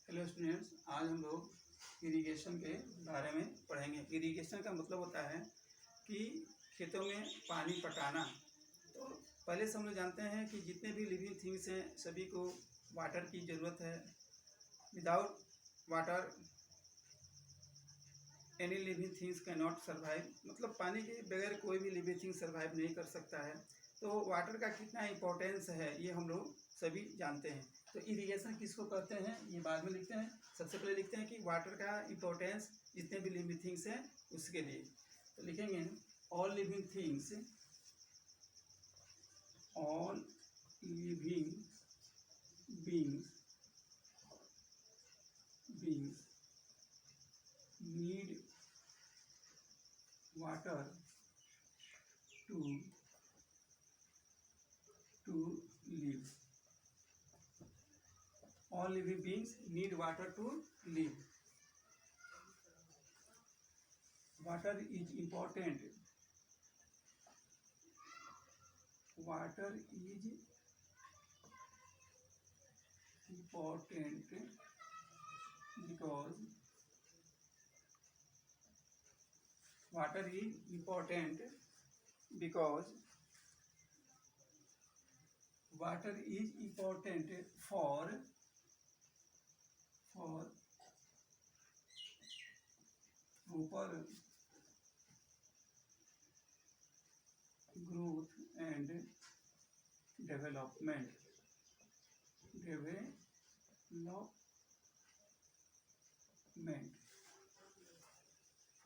Hello students, आज हम लोग इरिगेशन के बारे में पढ़ेंगे। इरिगेशन का मतलब होता है कि खेतों में पानी पटाना। तो पहले से हम लोग जानते हैं कि जितने भी लिविंग थिंग्स हैं सभी को वाटर की ज़रूरत है। Without water any living things can not survive, मतलब पानी के बगैर कोई भी लिविंग थिंग सर्वाइव नहीं कर सकता है। तो वाटर का कितना इम्पोर्टेंस है ये हम लोग सभी जानते हैं। तो इरिगेशन किसको कहते हैं ये बाद में लिखते हैं। सबसे पहले लिखते हैं कि वाटर का इम्पोर्टेंस जितने भी लिविंग थिंग्स हैं उसके लिए। तो लिखेंगे all living things, all living beings need water to live. All living beings need water to live. Water is important. Water is important because water is important because water is important for proper growth and development.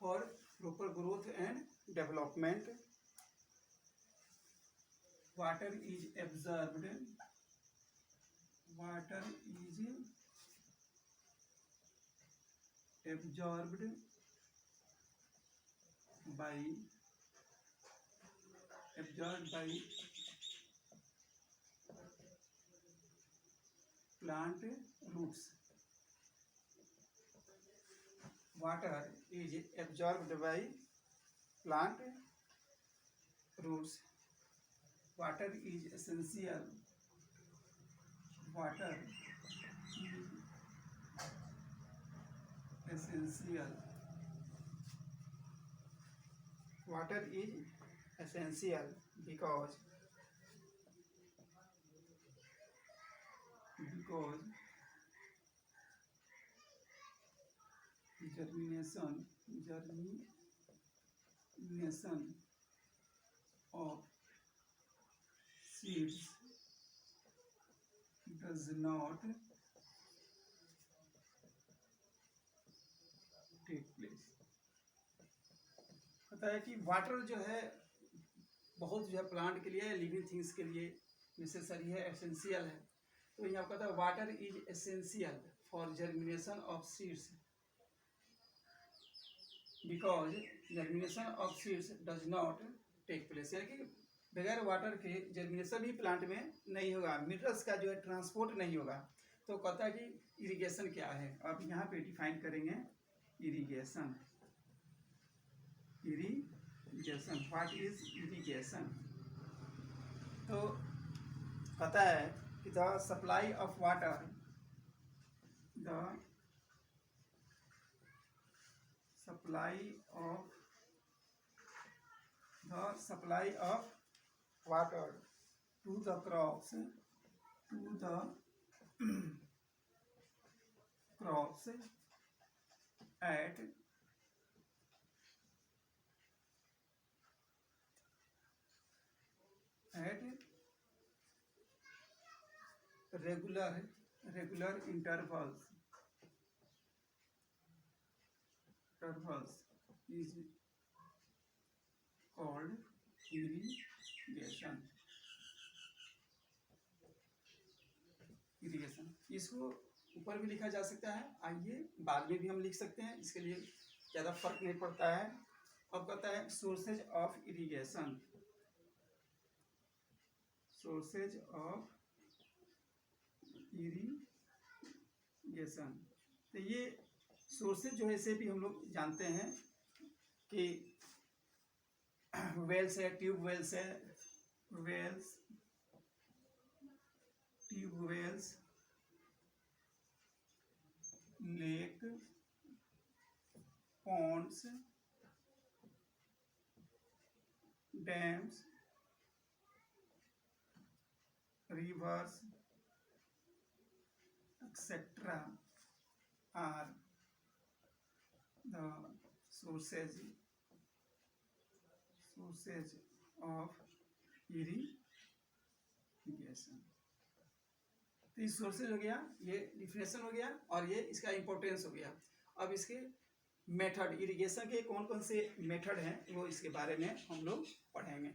For proper growth and development, water is absorbed by plant roots. Water is absorbed by plant roots. Water is essential. Water is essential. Water is essential because germination of seeds does not take place. पता है कि water जो है बहुत जो है plant के लिए, लिविंग थिंग्स के लिए नेसेसरी है, एसेंशियल है। तो यहाँ कहता है water is essential for germination of seeds because germination of seeds does not take place, यानी कि बगैर वाटर के जर्मिनेशन भी प्लांट में नहीं होगा, मिनरल्स का जो है ट्रांसपोर्ट नहीं होगा। तो कहता है कि इरिगेशन क्या है। अब यहाँ पे डिफाइन करेंगे इरिगेशन। What is irrigation. तो कहता है कि the supply of water, supply of water to the crops at regular intervals is called irrigation. इसको ऊपर भी लिखा जा सकता है, आइए बाद में भी हम लिख सकते हैं, इसके लिए ज़्यादा फर्क नहीं पड़ता है। अब कहता है सोर्सेज ऑफ इरिगेशन। तो ये सोर्सेज जो है इसे भी हम लोग जानते हैं कि वेल्स है, ट्यूब वेल्स है, tube wells lake, ponds, dams, rivers, etc. are the sources of irrigation. तो ये सोर्सेज हो गया, ये डिफिनेशन हो गया और ये इसका इंपॉर्टेंस हो गया। अब इसके मेथड, इरिगेशन के कौन कौन से मेथड हैं वो इसके बारे में हम लोग पढ़ेंगे।